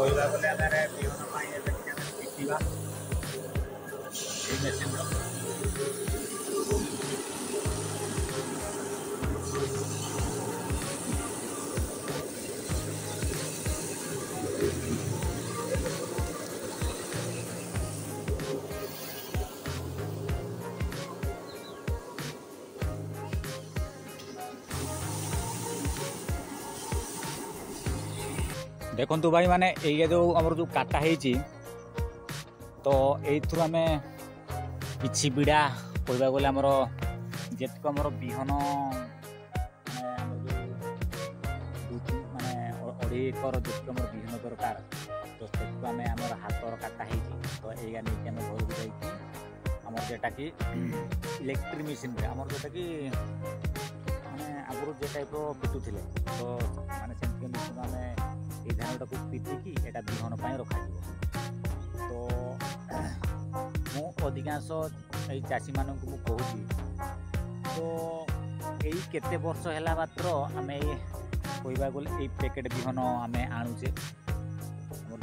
କହିବା ଗଲେ ଆମେ ବିହନ ପାଇଁ ଏବେ ଟିକେ ଆମେ ପିଟିବା এই ମେସିନ୍ର। देखु भाई माने ये जो आमर जो काटा है तो यू आम कि बिड़ा कहवा गले आमर जेतक आमर बिहन माने 2.5 एकर जेतक आमर बिहन दरकार तो सेटू आम आमर हाथर काटा है तो या नहीं आम घर को जामर जेटा कि इलेक्ट्रिक मेसीन आमर जोटा कि माने आगुरी जे टाइप पिटुले तो माने सेमती मेसीन आम ये धान को पिटिकी एटा बिहन रखा तो मु अधिकांश ये चाषी मान कहूँ तो यही केते वर्ष है मात्र आम कहवा गले ये पैकेट बिहन आम आणुचे जो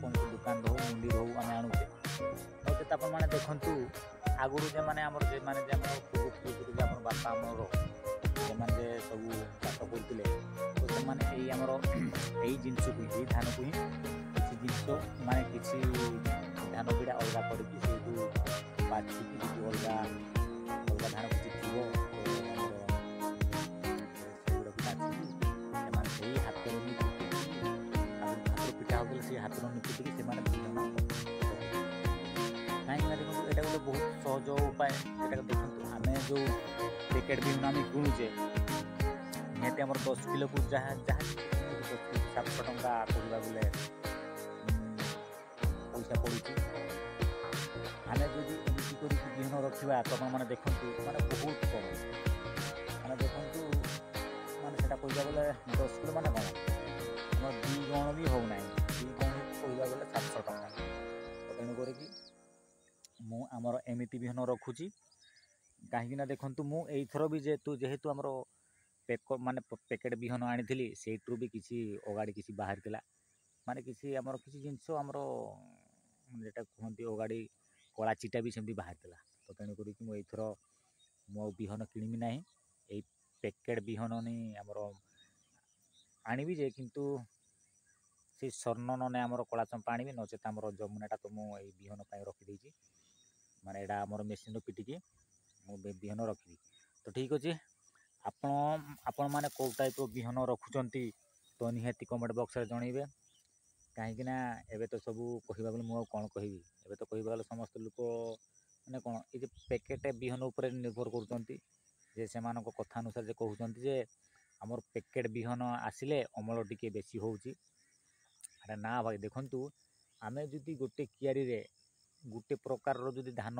कौन दुकान रो मंडी रो आम आणुचे तो मैंने देखु आगुरी जे मैंने बापा आमर से सब चाष करते तो से यही जिनस को यही धान को ही किसी जिनस माने किसी धान बिड़ा अलग करके बाछिकी अलग अलग धान किसी थी तो हाथ पिटा होगा से हाथ पिटिकी से कहीं देखो ये गोटे बहुत सहज उपाय ये देखो आम जो पैकेट बिहन आम किणुचे निहती आम 10 किलो को जहाँ 700 टंका कहवा गले पैसा पड़ुची आम जो एमती कर बिहन रखा तो मैंने देखु माने बहुत कम मैंने देखु माने कहवा गले 10 किलो माने कौन आम 2 गण भी हो ना 2 गण कहवा गले 700 टंका तो तेणुक मुझर एमती बिहन रखुची कहीं देखु मुझर भी जेहेतु आमर माने पैकेट बिहन आनी से भी किसी अगाड़ी किसी बाहर थिला माने किसी आमर किसी जिनस आमर जेटा कहते अगाड़ी कला चिटा भी सेमती बाहर थिला तो तेणुक मुझर मु बिहन किणमी ना यही पैकेट बिहन नहीं आमर आनी जे किंतु से स्वर्ण ने आमर कला चंपा आनी नचेत आमर जमुनाटा तो मुझे बिहन रखीदे माने एटा आमर मेसीन पिटिकी मुझे बिहन रखी तो ठीक अच्छे आपण माने कौ टाइप बिहन रखुचंती तो निहाती कमेंट बॉक्स रे जनइबे कहीं एबे तो सब कहवा गले मुझे कौन कहबी एबे तो कहवा गले समस्त लोक माने कौन ये पैकेट बिहन उपर निर्भर करुँच जे से कथा अनुसार जे कहते जे आमर पैकेट बिहन आसिले अमल टिके बेसी होउची अरे ना भाई देखंतु आमे जदि गोटे कियारी रे गोटे प्रकार जदि धान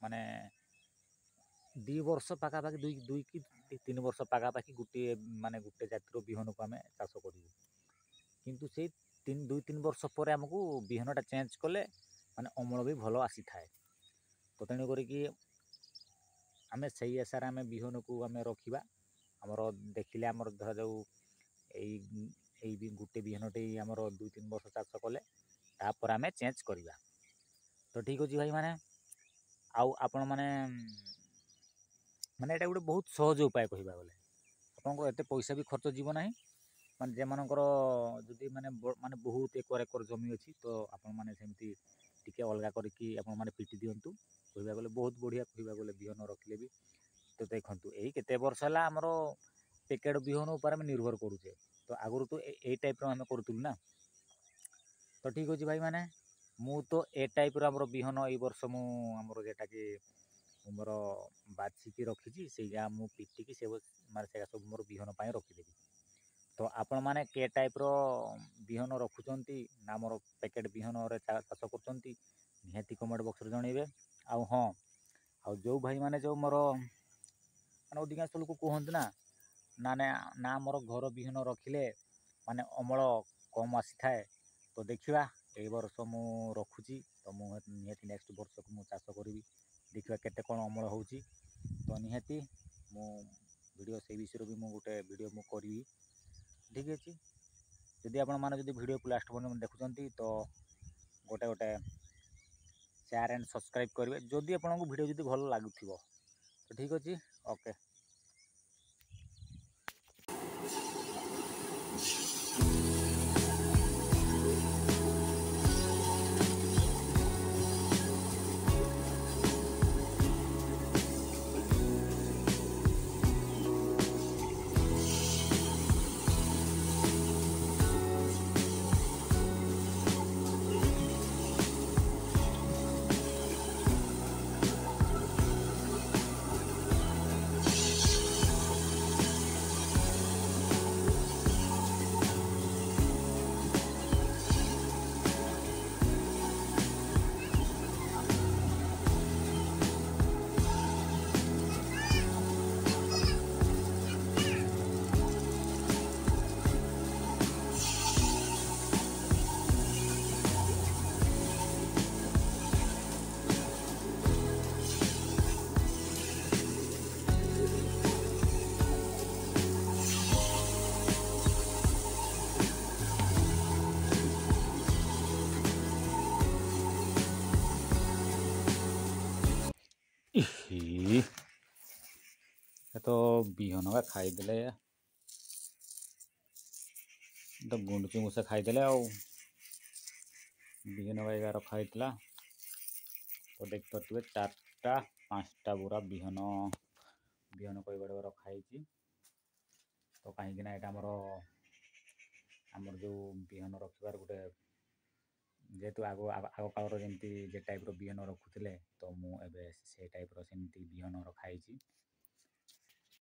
माने 2 वर्ष पाखापाखि 2 कि 3 वर्ष पाखापाखि गोटे माने गोटे जातिर बिहन को आम चाष करूँ किंतु से 2-3 वर्ष पर आमको बिहनटा चेंज कले माने अमल भी भल आसी थाए तो तेणुक आम से आशार आम बिहन को आम रखा आमर देखिले आमर धर जाऊ यही गोटे बिहनटे आमर 2-3 वर्ष चाष कले तापर आम चेंज करवा तो ठीक अच्छे भाई माने आपण माने माने एटा गोटे बहुत सहज उपाय कहवा गले आपंकर एत पैसा भी खर्च जीव ना माने जे मानकर जदि माने माने बहुत एकर जमी अच्छी तो आपण माने सेमती टिके अलग करके आपण माने पिटी दिंतु कहवा गले बहुत बढ़िया कहवा गले बिहन रखिले भी तो देखंतु यही केते वर्ष है आमर पैकेट बिहन उपर आम निर्भर करुचे तो आगुरी तो ए टाइप आम करूँ ना तो ठीक अच्छे भाई माने मु तो ए टाइप आमर बिहन ये वर्ष मुझर जेटा कि मोर बाछिकी रखी से मु पिटिकी से माने सब मोर बिहन रखीदेवी तो आपण माने के टाइप बिहन रखुचंती ना मोर पैकेट बिहन चाष करचंती निहाती कमेंट बॉक्स रे जनइबे हाँ आ जो भाई माने जो मोर माने अधिकांश लोक कहते ना ना मोर घर बिहन रखिले माने अमल कम आसी थाए तो देखिया ए वर्ष मु रखुची तो निहाती नेक्स्ट वर्ष को मु चाष करी देखिए केते कौन अमल होउची तो निहाती मु वीडियो से विषय भी मु गोटे वीडियो मु करी ठीक अच्छे। ଯଦି ଆପଣମାନେ ଯଦି ଭିଡ଼ିଓକୁ ଲାଷ୍ଟ ପର୍ଯ୍ୟନ୍ତ ଦେଖୁଛନ୍ତି ତ ଗୋଟେ ଗୋଟେ ସେୟାର ଆଣ୍ଡ ସବସ୍କ୍ରାଇବ୍ କରିବେ ଯଦି ଆପଣଙ୍କୁ ଭିଡ଼ିଓ ଯଦି ଭଲ ଲାଗୁଥିବ ତ ଠିକ୍ ଅଛି। ଓକେ। ତ ବିହନ ଖାଇଦେଲେ ତ ଗୁଣ୍ଡୁଚି ମୂଷା ଖାଇଦେଲେ ଆଉ ବିହନ ଗାଈ ରଖା ହେଇଥିଲା ତ ଦେଖିପାରୁଥିବେ 4ଟା 5ଟା ବୁରା ବିହନ କହିବାରେ ରଖା ହେଇଛି। ତ କାହିଁକିନା ଏଇଟା ଆମର ଯେଉଁ ବିହନ ରଖିବାର ଗୋଟେ ଯେହେତୁ ଆଗ କାଳର ଯେମିତି ଯେ ଟାଇପ୍ର ବିହନ ରଖୁଥିଲେ ତ ମୁଁ ଏବେ ସେ ଟାଇପ୍ର ସେମିତି ବିହନ ରଖା ହେଇଛି।